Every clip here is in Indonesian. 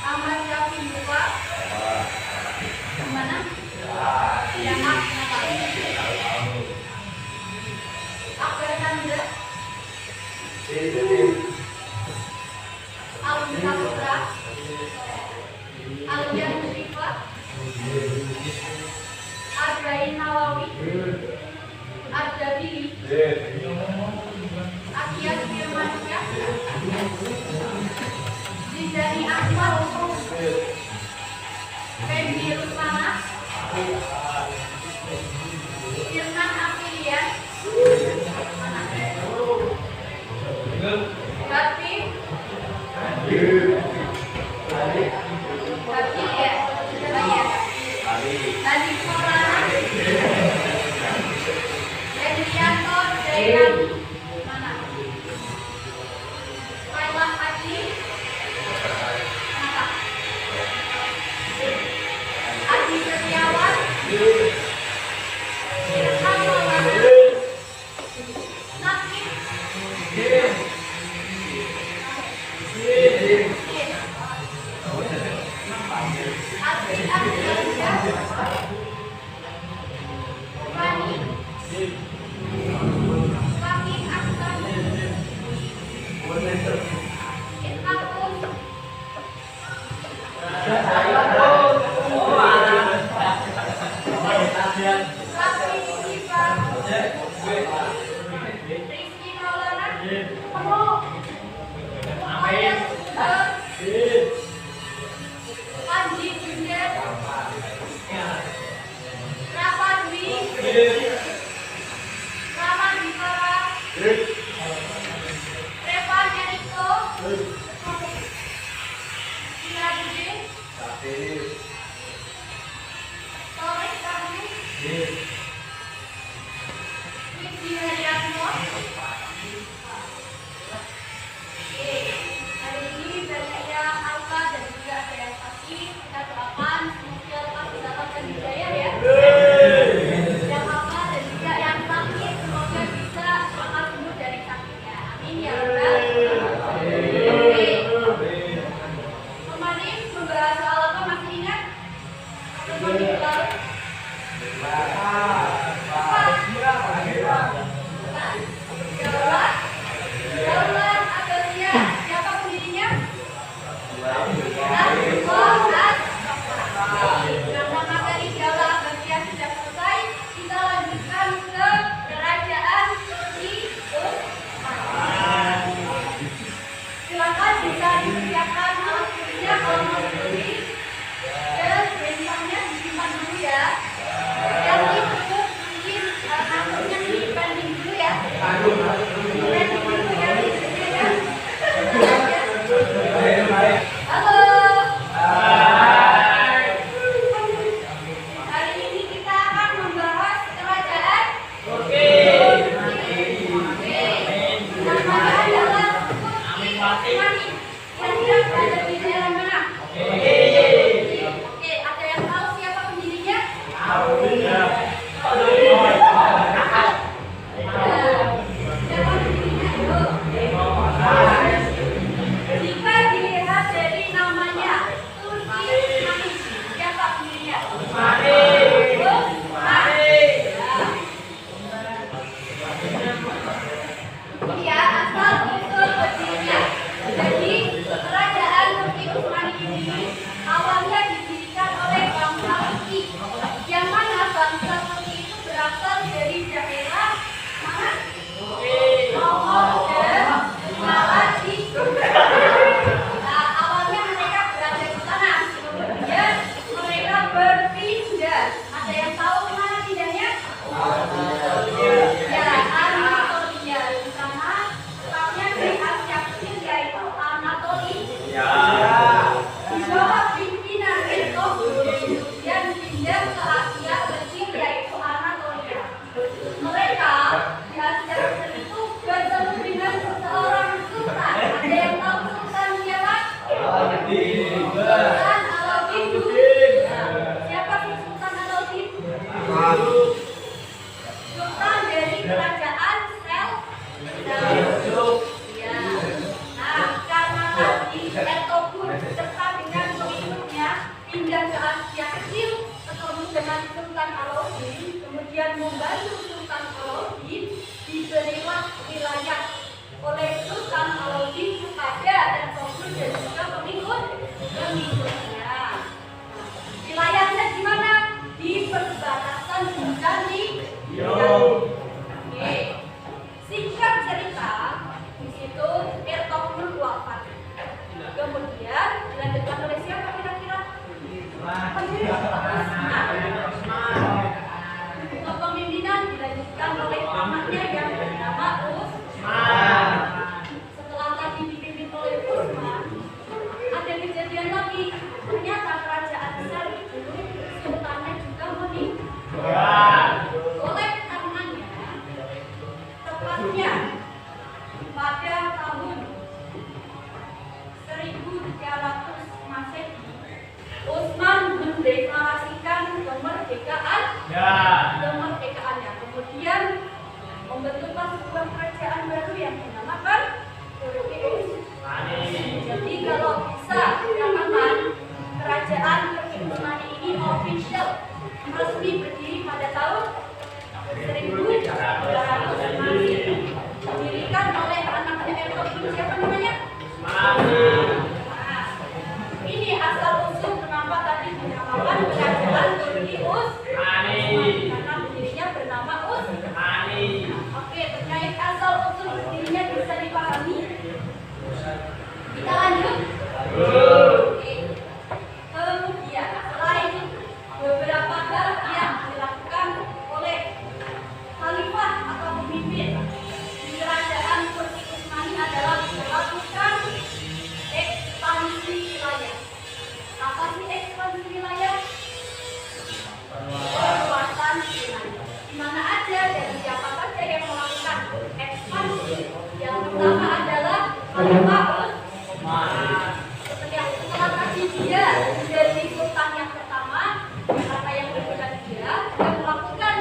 Ahmad Syafi Muka. Mana? Yamak kenapa? Akbar Chandra. Alun Saputra. Alia Musyifa. Adrain Nawawi. Arda Billy. Akiyas Firmansyah. Zidani Akmal. Fendi Rusmana. Firman Afilian. Gati. Gati ya. Nadi Korana. Endrianto Jairan. Mana? Kailah Haji. Mana? Adi Setiawan. Irfan Maulana. Nakim. Adi Abdiansyah. Rani. Fakih Aksan. Ithakus. Rafi Siva. Rizky Maulana. Panji Junet. Rafa Dwi. Raman Dipara. Revan Eriko. Sinadudin. Torek Kahmi. Widi Haryatmo. Hari ini banyaknya angka dan juga ada yang pasti. Kita doakan semoga Allah mendapatkan hidayah ya. Yang apa dan juga yang sakit semoga bisa cepat sembuh dari sakitnya. Amin ya Rabbal. Kemarin membahas soal apa masih ingat? Kemarin lalu. Daulat Abasia. Siapa pendirinya? Karena materi Daulat Abasia sudah selesai, kita lanjutkan ke Kerajaan Turki Utsman. Silakan bisa dipersiapkan alat tulisnya kalau mau ditulis. Dan bentuknya disimpan dulu ya. Yang itu mungkin nantinya di pending dulu ya. Pending dulu ya. Halo. Hari ini kita akan membahas kerajaan Turki. Namanya adalah Turki Utsmani. Kira-kira berada di daerah mana? Oke, ada yang tahu siapa pendirinya? Siapa kerajaan Seljuk. Ya. Nah, karena tadi Ertugrul serta dengan pengikutnya pindah ke Asia Kecil, ketemu dengan Sultan Alauddin, kemudian membantu Sultan Alauddin, diberilah wilayah oleh Sultan Alauddin kepada Ertugrul dan juga pengikutnya. Wilayahnya di mana? Di perbatasan Yunani. Oke. Singkat cerita, di situ Ertugrul wafat. Kemudian dilanjutkan oleh siapa kira-kira? Kepemimpinan dilanjutkan oleh pamannya yang bernama Utsman. Setelah tadi dipimpin oleh Utsman, ada kejadian lagi. Ternyata kerajaan besar itu sultannya juga meninggal. Oleh karenanya, tepatnya pada tahun 1300 Masehi, Utsman mendeklarasikan kemerdekaannya. Kemudian membentuklah sebuah kerajaan baru yang dinamakan Turki. Jadi kalau bisa dikatakan kerajaan Turki Utsmani ini official resmi berdiri pada tahun 1300 Masehi. Didirikan oleh anaknya Ertugrul, siapa namanya? Ini asal usul kenapa tadi dinamakan kerajaan Turki Utsmani, karena pendirinya bernama Utsmani. Oke, terkait asal usul berdirinya bisa dipahami. Kita lanjut. Oke. Kemudian selain beberapa hal yang dilakukan oleh khalifah atau pemimpin di kerajaan Turki Utsmani adalah melakukan ekspansi wilayah. Apa sih ekspansi wilayah? Perluasan wilayah. Di mana aja dan siapa saja yang melakukan ekspansi? Yang pertama adalah Khalifah Utsman. Setelah tadi dia menjadi sultan yang pertama, karena yang berbeda dia melakukan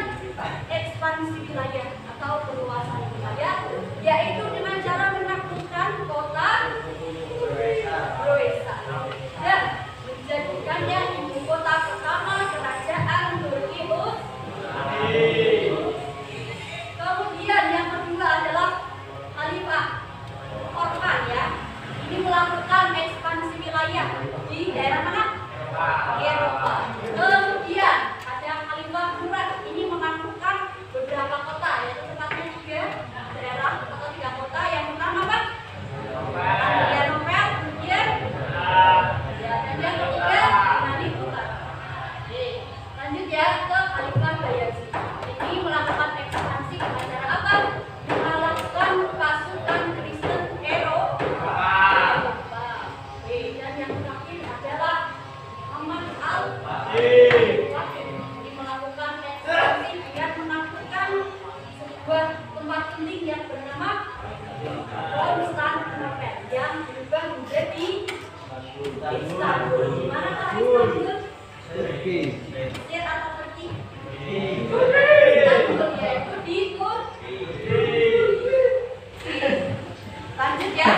ekspansi wilayah atau perluasan wilayah, yaitu dengan cara menaklukkan kota Troyes dan menjadikannya ibu kota pertama kerajaan Turki Utsmani. Kemudian yang kedua adalah Khalifah Orhan ya. Ini melakukan ekspansi wilayah di daerah mana? Eropa. Kemudian ada Khalifah Murad, ini menaklukkan beberapa kota, yaitu tepatnya 3 daerah atau 3 kota. Yang pertama apa? Adrianople, kemudian ya, dan yang ketiga Yunani Pusat. Lanjut ya ke Khalifah Bayezid. Ini melakukan ekspansi dengan cara apa? Melakukan pasukan Kristen Eropa. Dan yang terakhir adalah Muhammad Al-Fatih. Ini melakukan ekspansi dengan menaklukkan sebuah tempat penting yang bernama Konstantinopel yang berubah menjadi Istanbul. Di manakah Istanbul? Mesir atau Turki? Istanbul, yaitu di Turki. Lanjut ya.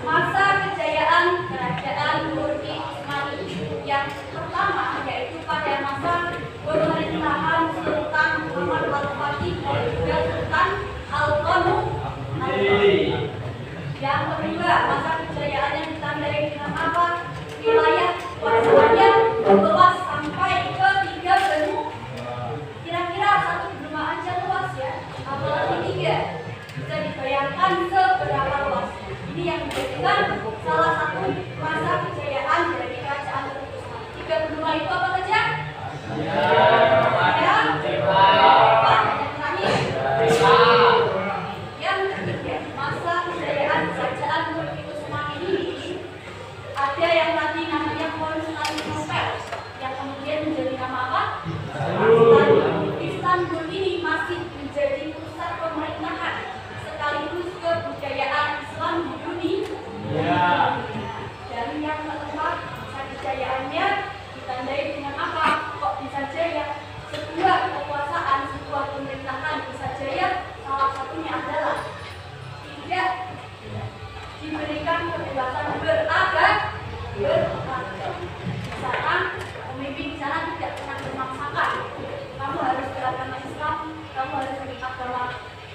Masa kejayaan kerajaan Turki Utsmani yang pertama yaitu pada masa pemerintahan Sultan Muhammad Al-Fatih dan juga Sultan Al-Qanum. Yang kedua, masa kejayaan yang ditandai dengan apa? Wilayah kuasaannya luas sampai ke 3 benua. Kira-kira 1 benua aja luas ya, apalagi 3. Bisa dibayangkan seberapa luas. Ini yang menjadikan salah satu masa kejayaan dari kerajaan Turki Utsmani. 3 benua itu apa saja? Yang ketiga, masa kejayaan kerajaan Turki Utsmani ini ada yang tadi namanya Konstantinopel, yang kemudian menjadi nama apa? Istanbul ini masih menjadi pusat pemerintahan sekaligus kebudayaan Islam di dunia. Dan yang keempat, masa kejayaannya ditandai dengan apa? Kok bisa jaya?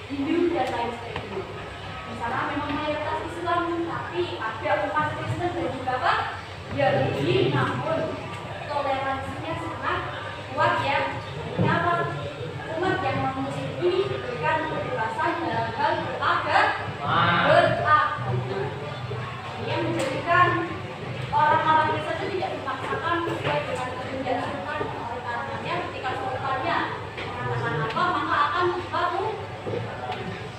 Hindu dan lain sebagainya. Di sana memang mayoritas Islam, tapi ada umat Kristen dan juga apa? Yahudi, namun toleransinya sangat kuat ya. Kenapa? Umat yang non-Muslim ini diberikan kebebasan dalam hal beragama. Ini yang menjadikan orang-orang Kristen itu tidak dipaksakan sesuai dengan kehendak sultan. Oleh karenanya ketika sultannya mengatakan apa, maka akan baru.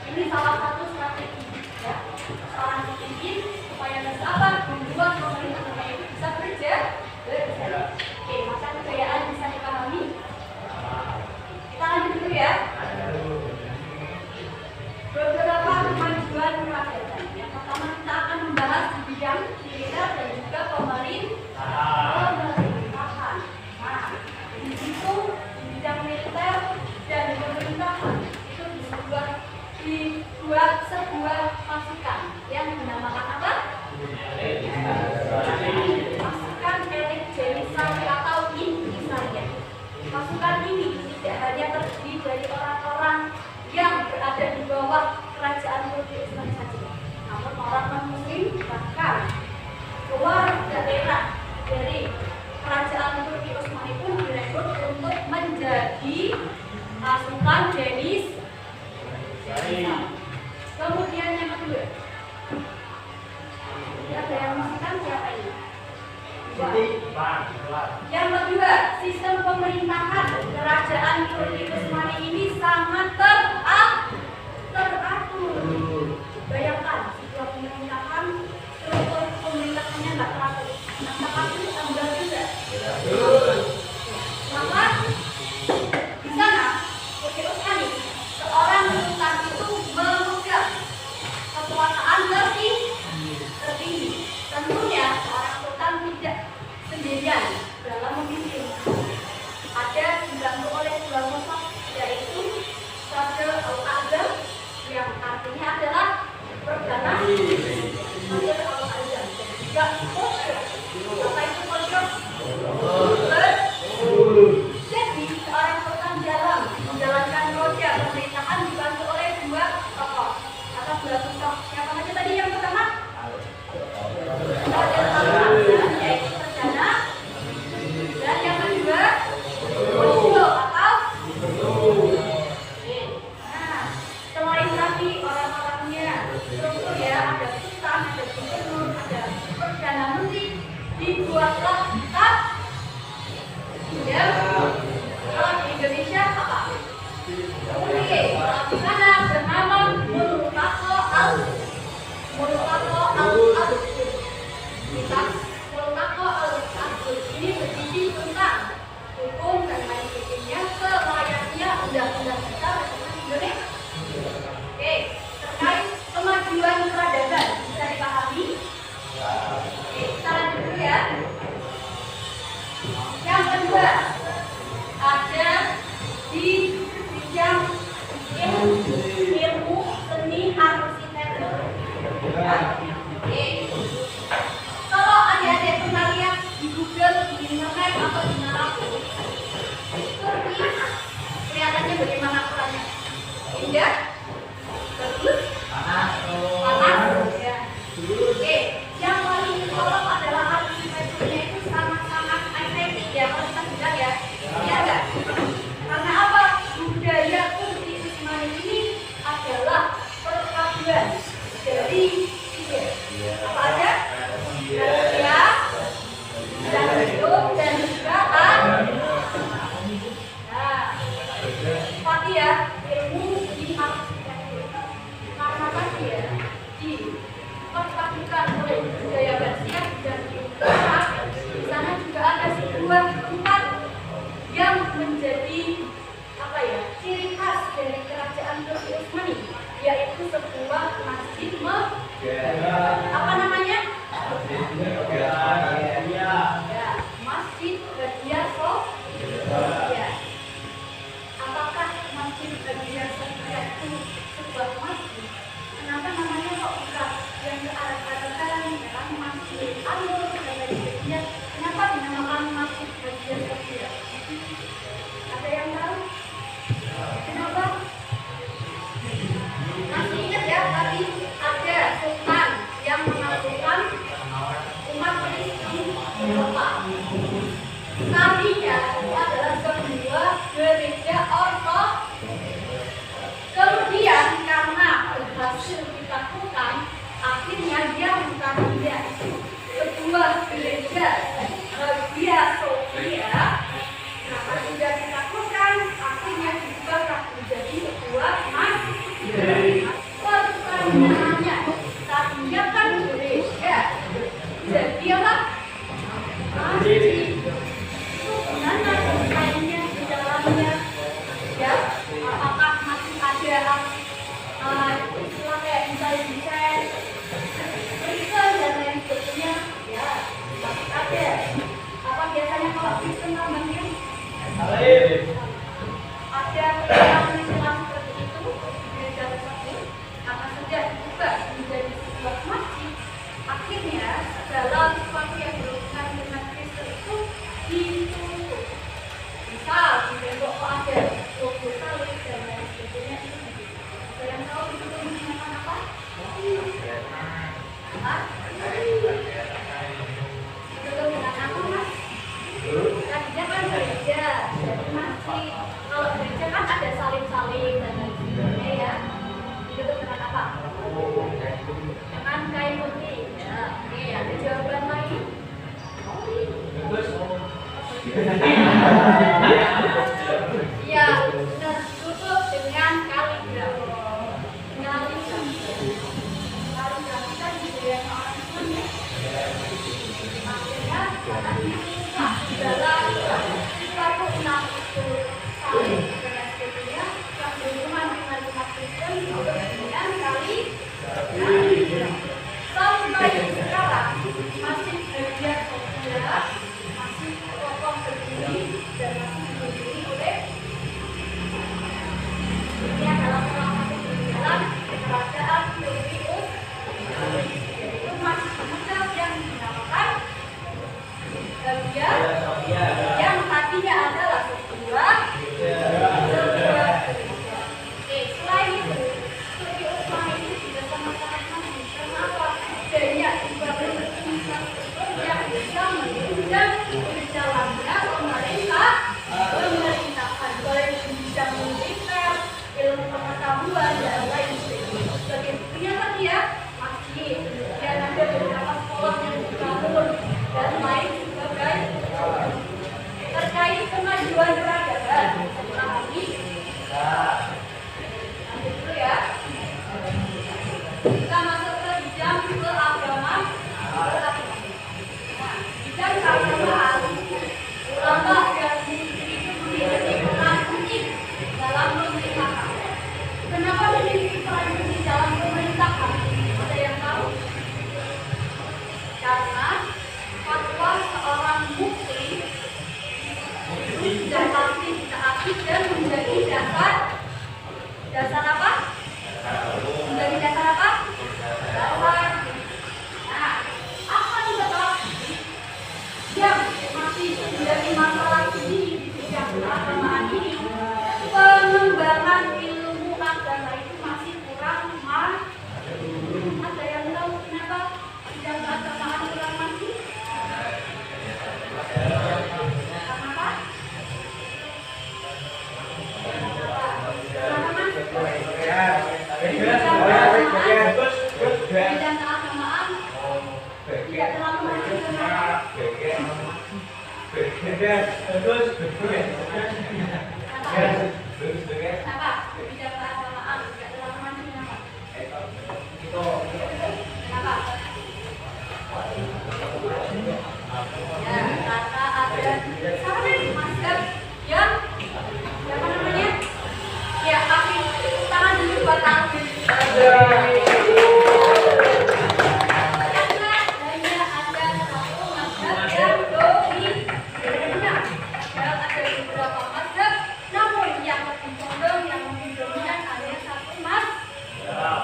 Ini salah satu strategi ya seorang pemimpin supaya bisa apa? Membuat pemerintahnya itu bisa berjalan. Oke, masa kejayaan bisa dipahami. Kita lanjut dulu ya. Beberapa kemajuan peradaban. Yang pertama kita akan membahas di bidang militer dan juga pemerintahan. Nah, di situ di bidang militer dan pemerintahan itu dibuat sebuah pasukan yang dinamakan apa? Pasukan elit Jenisari atau Intisariya. Pasukan ini tidak hanya terdiri dari orang-orang yang berada di bawah kerajaan Turki Islam saja, namun orang non-Muslim bahkan keluar daerah dari kerajaan Turki Utsmani pun direkrut untuk menjadi pasukan Jenis. Kemudian yang kedua, ada yang masukkan siapa ini? Yang kedua, sistem pemerintahan kerajaan Turki Utsmani ini sangat teratur. Bayangkan sebuah pemerintahan, struktur pemerintahannya nggak teratur. Apakah itu tambah juga? Maka di sana Turki Utsmani seorang sultan itu memegang kekuasaan tertinggi. Tentunya seorang sultan tidak sendirian dalam memimpin. Ada dibantu oleh dua sosok, yaitu Raja Al-Azam yang artinya adalah perdana, Raja Al-Azam, dan juga Khosrow. Apa itu Khosrow? Jadi seorang sultan dalam menjalankan roda pemerintahan dibantu oleh dua tokoh atau dua sosok. Siapa saja tadi yang pertama? Raja Al-Azam, yaitu perdana, dan yang kedua Khosrow atau nah, selain tadi orang-orangnya struktur ya, ada sultan, ada gubernur, ada perdana menteri, dibuatlah kitab yang kalau di Indonesia apa? Oke, di sana bernama Multaqo Al-Aqd. Kitab Multaqo Al-Aqd ini berisi tentang hukum dan lain sebagainya selayaknya undang-undang kita Republik Indonesia. Oke, terkait kemajuan peradaban bisa dipahami. Oke, kita lanjut dulu ya. Yang kedua, ada di bidang ilmu seni arsitektur. Oke. Kalau adik-adik pernah lihat di Google, di internet atau di manapun, Turki kelihatannya bagaimana ukurannya? Indah? Bagus? Panas? Ya. Oke. Yang paling kolok adalah arsitekturnya itu sangat-sangat estetik ya, kalau kita bilang ya. Iya enggak? Karena apa? Budaya Turki Utsmani ini adalah perpaduan dari tiga. Apa aja? Persia, dan hidup, dan juga nah, pasti ya, ilmu di arsitektur. Karena tadi ya, diperpadukan oleh budaya Persia dan Utara. Di sana juga ada sebuah tempat yang menjadi apa ya, ciri khas dari kerajaan Turki Utsmani, yaitu sebuah masjid apa namanya? Ya, Masjid Hagia Sophia. Apakah Masjid Hagia Sophia itu sebuah masjid? Kenapa namanya kok bukan yang ke arah-arah kan Masjid Anur dan lain sebagainya? Kenapa dinamakan Masjid Hagia Sophia? Ada yang tahu? Kenapa? salin-salin dan lain sebagainya ya. Ditutup dengan apa? Dengan kain putih. Ya, oke, ada jawaban lagi? Iya, benar, tutup dengan kaligrafi. Kaligrafi kan budaya orang Islam ya. Akhirnya jangan dibuka dalam perilaku enam itu salin dan sebagainya yang berhubungan dengan umat Kristen dengan kaligrafi. Sampai sekarang masih bagian sejarah, masih kokoh berdiri dan masih dihubungi oleh ini adalah salah satu peninggalan kerajaan Pyrrhus, yaitu masih Mesir yang dinamakan Babia, yang tadinya adalah sebuah gereja. Oke, selain itu Pyrrhus ini juga sama-sama masih kenapa banyak ibadah yang bisa menunjang berjalannya pemerintahan baik di bidang militer, ilmu pengetahuan dan lain sebagainya. Sebagai buktinya tadi ya, masjid, dan ada beberapa sekolah yang dibangun dan lain sebagainya. Terkait kemajuan peradaban, setelah ini lanjut dulu ya. Kita masuk ke bidang keagamaan. Nah, bidang keagamaan, ulama dan ministry itu memiliki peran penting dalam pemerintahan. Kenapa memiliki peran penting dalam pemerintahan? Ada yang tahu? Karena fatwa seorang muslim itu sudah pasti ditaati dan menjadi dasar apa? Menjadi dasar apa? Dasar. Nah, apa yang masih menjadi masalah ini di bidang keagamaan ini? Pengembangan ilmu agama itu masih kurang maju. Ada yang tahu kenapa bidang keagamaan kurang maju? Kenapa? Bidang keagamaan tidak terlalu maju. Kenapa? Bidang keagamaan tidak terlalu maju. Kenapa? Ya, karena ada salin mazhab yang apa namanya? Ya, akhir tangan dulu buat akhir. Karena hanya ada satu mazhab yang dominan. Padahal ada beberapa mazhab, namun yang lebih condong, yang lebih dominan hanya satu mazhab.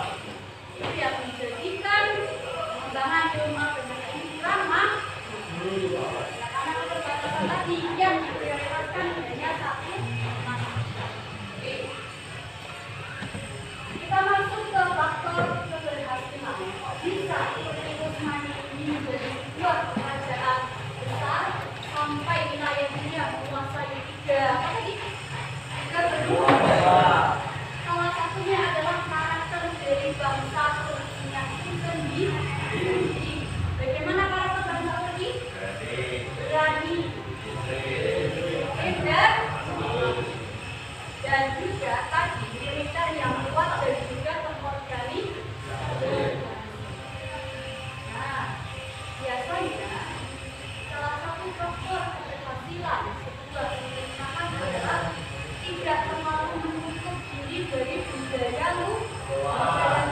Itu yang menjadikan pengembangan ilmu agama ini kurang maju. Karena keterbatasan tadi yang diprioritaskan hanya satu mazhab. Oke. Kita masuk ke faktor keberhasilan. Bisa Pyrrhus ini menjadi sebuah kerajaan besar sampai wilayahnya menguasai tiga benua. Salah satunya adalah karakter dari bangsa Turkinya itu sendiri. Bagaimana karakter bangsa Turki? Berani, hebat, dan juga tadi militer yang kuat dan juga terorganisir. Nah, biasanya salah satu faktor keberhasilan sebuah pemerintahan adalah tidak terlalu menutup diri dari budaya luar.